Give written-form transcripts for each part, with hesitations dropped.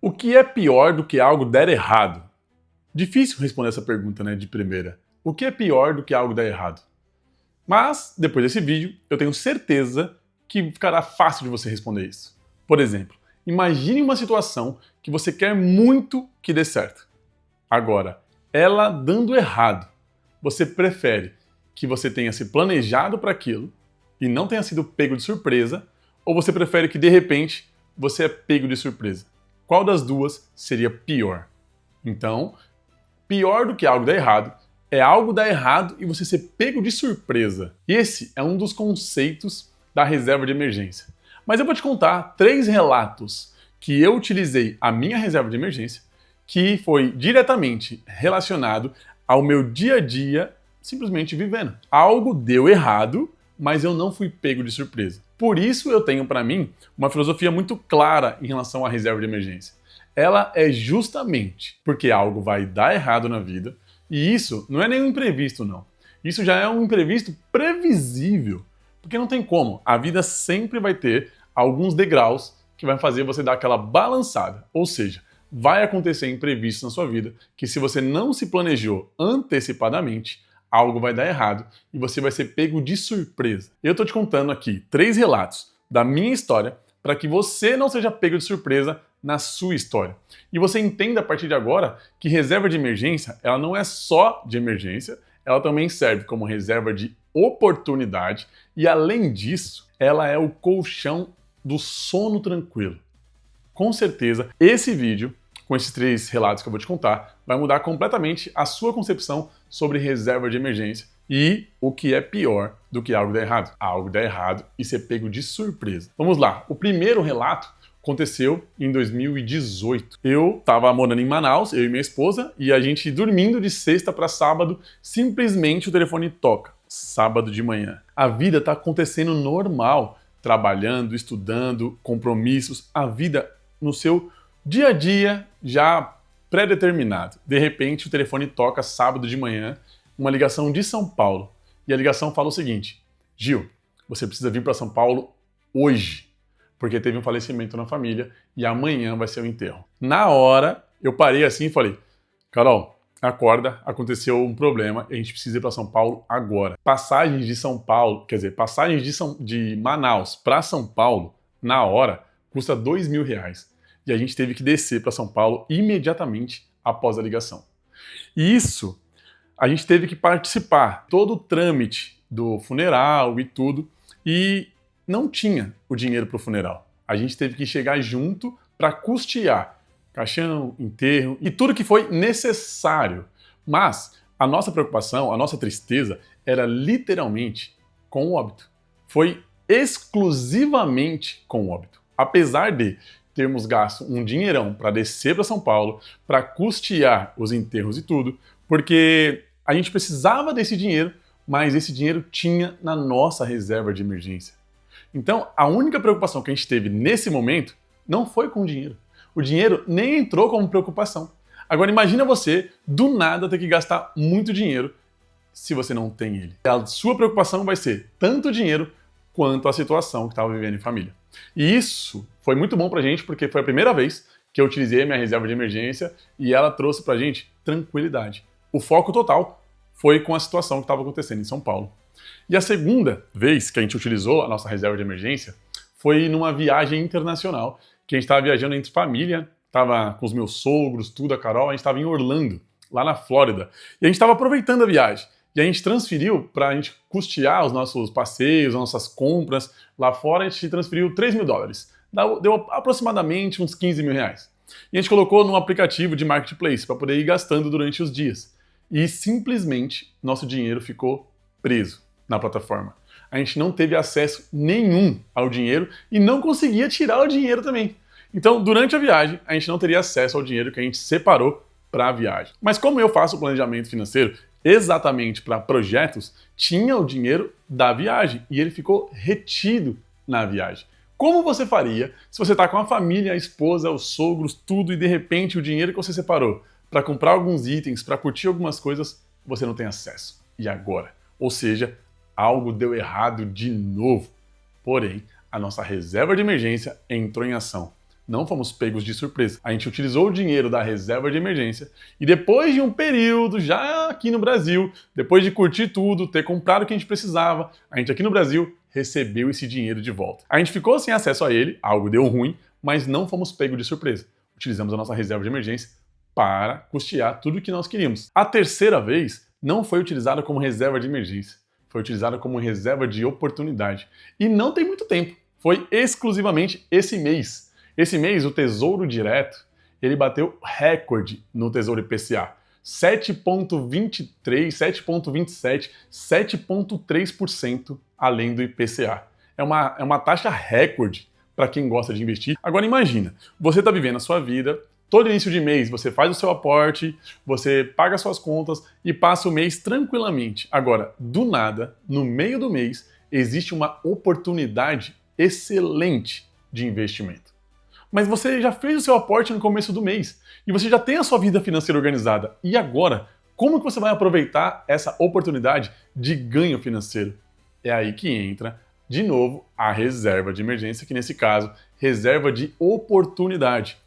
O que é pior do que algo dar errado? Difícil responder essa pergunta, né, de primeira. O que é pior do que algo dar errado? Mas, depois desse vídeo, eu tenho certeza que ficará fácil de você responder isso. Por exemplo, imagine uma situação que você quer muito que dê certo. Agora, ela dando errado, você prefere que você tenha se planejado para aquilo e não tenha sido pego de surpresa, ou você prefere que, de repente, você é pego de surpresa? Qual das duas seria pior? Então, pior do que algo dar errado é algo dar errado e você ser pego de surpresa. Esse é um dos conceitos da reserva de emergência. Mas eu vou te contar 3 relatos que eu utilizei a minha reserva de emergência, que foi diretamente relacionado ao meu dia a dia simplesmente vivendo. Algo deu errado, mas eu não fui pego de surpresa. Por isso eu tenho para mim uma filosofia muito clara em relação à reserva de emergência. Ela é justamente porque algo vai dar errado na vida, e isso não é nenhum imprevisto, não. Isso já é um imprevisto previsível, porque não tem como. A vida sempre vai ter alguns degraus que vai fazer você dar aquela balançada. Ou seja, vai acontecer imprevistos na sua vida que, se você não se planejou antecipadamente, algo vai dar errado e você vai ser pego de surpresa. Eu tô te contando aqui 3 relatos da minha história para que você não seja pego de surpresa na sua história. E você entenda a partir de agora que reserva de emergência, ela não é só de emergência, ela também serve como reserva de oportunidade e, além disso, ela é o colchão do sono tranquilo. Com certeza, esse vídeo, com esses 3 relatos que eu vou te contar, vai mudar completamente a sua concepção sobre reserva de emergência e o que é pior do que algo dar errado. Algo dar errado e ser pego de surpresa. Vamos lá, o primeiro relato aconteceu em 2018. Eu estava morando em Manaus, eu e minha esposa, e a gente dormindo de sexta para sábado, simplesmente o telefone toca, sábado de manhã. A vida está acontecendo normal, trabalhando, estudando, compromissos, a vida no seu dia a dia já pré-determinado. De repente o telefone toca sábado de manhã, uma ligação de São Paulo. E a ligação fala o seguinte: Gil, você precisa vir para São Paulo hoje, porque teve um falecimento na família e amanhã vai ser o enterro. Na hora, eu parei assim e falei: Carol, acorda, aconteceu um problema e a gente precisa ir para São Paulo agora. Passagens de São Paulo, quer dizer, passagens de Manaus para São Paulo, na hora, custa R$2.000. E a gente teve que descer para São Paulo imediatamente após a ligação. E isso, a gente teve que participar, todo o trâmite do funeral e tudo, e não tinha o dinheiro para o funeral. A gente teve que chegar junto para custear caixão, enterro e tudo que foi necessário. Mas a nossa preocupação, a nossa tristeza era literalmente com o óbito. Foi exclusivamente com o óbito. Apesar de termos gasto um dinheirão para descer para São Paulo, para custear os enterros e tudo, porque a gente precisava desse dinheiro, mas esse dinheiro tinha na nossa reserva de emergência. Então, a única preocupação que a gente teve nesse momento não foi com o dinheiro. O dinheiro nem entrou como preocupação. Agora, imagina você, do nada, ter que gastar muito dinheiro se você não tem ele. A sua preocupação vai ser tanto o dinheiro quanto a situação que estava vivendo em família. E isso foi muito bom pra gente, porque foi a primeira vez que eu utilizei a minha reserva de emergência e ela trouxe pra gente tranquilidade. O foco total foi com a situação que estava acontecendo em São Paulo. E a segunda vez que a gente utilizou a nossa reserva de emergência foi numa viagem internacional, que a gente estava viajando entre família, estava com os meus sogros, tudo, a Carol, a gente estava em Orlando, lá na Flórida, e a gente estava aproveitando a viagem. E a gente transferiu, para a gente custear os nossos passeios, as nossas compras lá fora, a gente transferiu $3.000. Deu aproximadamente uns R$15.000. E a gente colocou num aplicativo de marketplace para poder ir gastando durante os dias. E simplesmente nosso dinheiro ficou preso na plataforma. A gente não teve acesso nenhum ao dinheiro e não conseguia tirar o dinheiro também. Então, durante a viagem, a gente não teria acesso ao dinheiro que a gente separou para a viagem. Mas como eu faço o planejamento financeiro exatamente para projetos, tinha o dinheiro da viagem e ele ficou retido na viagem. Como você faria se você está com a família, a esposa, os sogros, tudo, e de repente o dinheiro que você separou para comprar alguns itens, para curtir algumas coisas, você não tem acesso? E agora? Ou seja, algo deu errado de novo. Porém, a nossa reserva de emergência entrou em ação. Não fomos pegos de surpresa. A gente utilizou o dinheiro da reserva de emergência e depois de um período, já aqui no Brasil, depois de curtir tudo, ter comprado o que a gente precisava, a gente aqui no Brasil recebeu esse dinheiro de volta. A gente ficou sem acesso a ele, algo deu ruim, mas não fomos pegos de surpresa. Utilizamos a nossa reserva de emergência para custear tudo o que nós queríamos. A terceira vez não foi utilizada como reserva de emergência, foi utilizada como reserva de oportunidade. E não tem muito tempo, foi exclusivamente esse mês. Esse mês, o Tesouro Direto, ele bateu recorde no Tesouro IPCA. 7,23%, 7,27%, 7,3% além do IPCA. É uma taxa recorde para quem gosta de investir. Agora imagina, você está vivendo a sua vida, todo início de mês você faz o seu aporte, você paga suas contas e passa o mês tranquilamente. Agora, do nada, no meio do mês, existe uma oportunidade excelente de investimento. Mas você já fez o seu aporte no começo do mês e você já tem a sua vida financeira organizada. E agora, como que você vai aproveitar essa oportunidade de ganho financeiro? É aí que entra, de novo, a reserva de emergência, que nesse caso, reserva de oportunidade.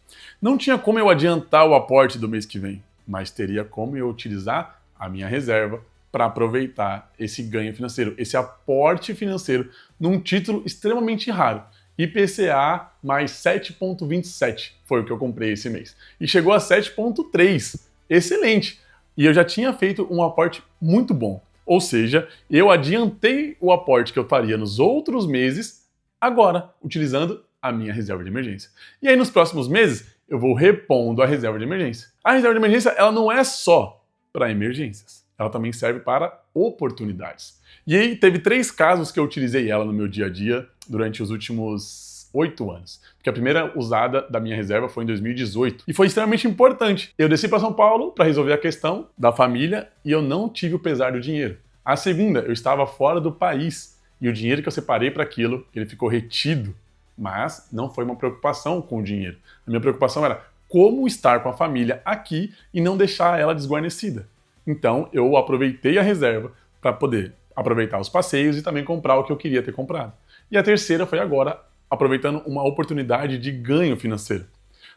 Não tinha como eu adiantar o aporte do mês que vem, mas teria como eu utilizar a minha reserva para aproveitar esse ganho financeiro, esse aporte financeiro num título extremamente raro. IPCA mais 7,27 foi o que eu comprei esse mês. E chegou a 7,3. Excelente! E eu já tinha feito um aporte muito bom. Ou seja, eu adiantei o aporte que eu faria nos outros meses, agora, utilizando a minha reserva de emergência. E aí, nos próximos meses, eu vou repondo a reserva de emergência. A reserva de emergência, ela não é só para emergências. Ela também serve para oportunidades. E aí, teve 3 casos que eu utilizei ela no meu dia a dia durante os últimos 8 anos. Porque a primeira usada da minha reserva foi em 2018. E foi extremamente importante. Eu desci para São Paulo para resolver a questão da família e eu não tive o pesar do dinheiro. A segunda, eu estava fora do país. E o dinheiro que eu separei para aquilo, ele ficou retido. Mas não foi uma preocupação com o dinheiro. A minha preocupação era como estar com a família aqui e não deixar ela desguarnecida. Então, eu aproveitei a reserva para poder aproveitar os passeios e também comprar o que eu queria ter comprado. E a terceira foi agora, aproveitando uma oportunidade de ganho financeiro.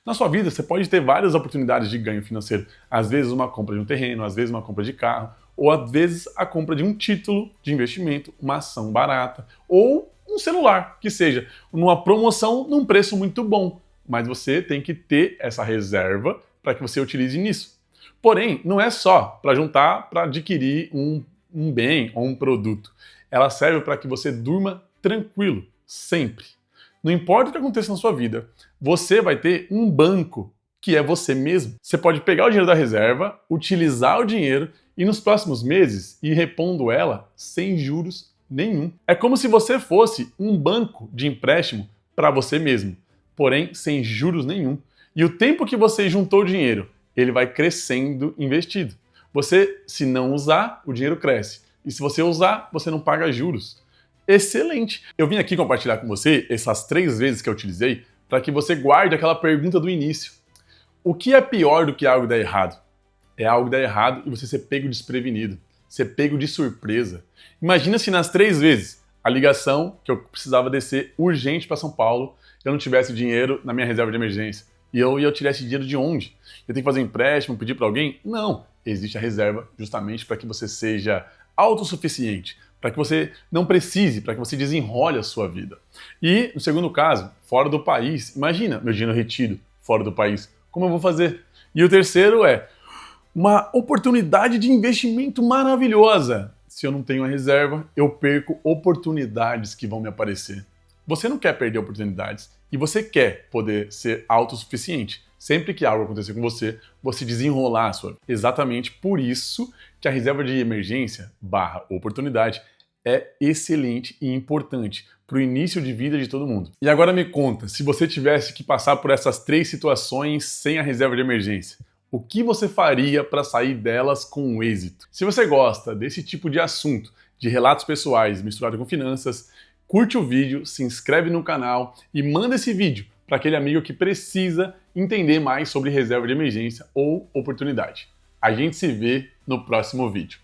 Na sua vida, você pode ter várias oportunidades de ganho financeiro. Às vezes uma compra de um terreno, às vezes uma compra de carro, ou às vezes a compra de um título de investimento, uma ação barata, ou um celular, que seja numa promoção num preço muito bom. Mas você tem que ter essa reserva para que você utilize nisso. Porém, não é só para juntar para adquirir um bem ou um produto. Ela serve para que você durma tranquilo, sempre. Não importa o que aconteça na sua vida, você vai ter um banco que é você mesmo. Você pode pegar o dinheiro da reserva, utilizar o dinheiro e nos próximos meses ir repondo ela sem juros nenhum. É como se você fosse um banco de empréstimo para você mesmo, porém sem juros nenhum. E o tempo que você juntou o dinheiro, ele vai crescendo investido. Você, se não usar, o dinheiro cresce. E se você usar, você não paga juros. Excelente! Eu vim aqui compartilhar com você essas 3 vezes que eu utilizei para que você guarde aquela pergunta do início. O que é pior do que algo dar errado? É algo dar errado e você ser pego desprevenido, ser pego de surpresa. Imagina se nas 3 vezes a ligação que eu precisava descer urgente para São Paulo, eu não tivesse dinheiro na minha reserva de emergência. E eu tivesse dinheiro de onde? Eu tenho que fazer um empréstimo, pedir para alguém? Não. Existe a reserva justamente para que você seja autossuficiente, para que você não precise, para que você desenrole a sua vida. E, no segundo caso, fora do país, imagina meu dinheiro retido fora do país, como eu vou fazer? E o terceiro é uma oportunidade de investimento maravilhosa. Se eu não tenho a reserva, eu perco oportunidades que vão me aparecer. Você não quer perder oportunidades e você quer poder ser autossuficiente. Sempre que algo acontecer com você, você desenrolar a sua vida. Exatamente por isso que a reserva de emergência / oportunidade é excelente e importante para o início de vida de todo mundo. E agora me conta, se você tivesse que passar por essas 3 situações sem a reserva de emergência, o que você faria para sair delas com êxito? Se você gosta desse tipo de assunto, de relatos pessoais misturado com finanças, curte o vídeo, se inscreve no canal e manda esse vídeo para aquele amigo que precisa entender mais sobre reserva de emergência ou oportunidade. A gente se vê no próximo vídeo.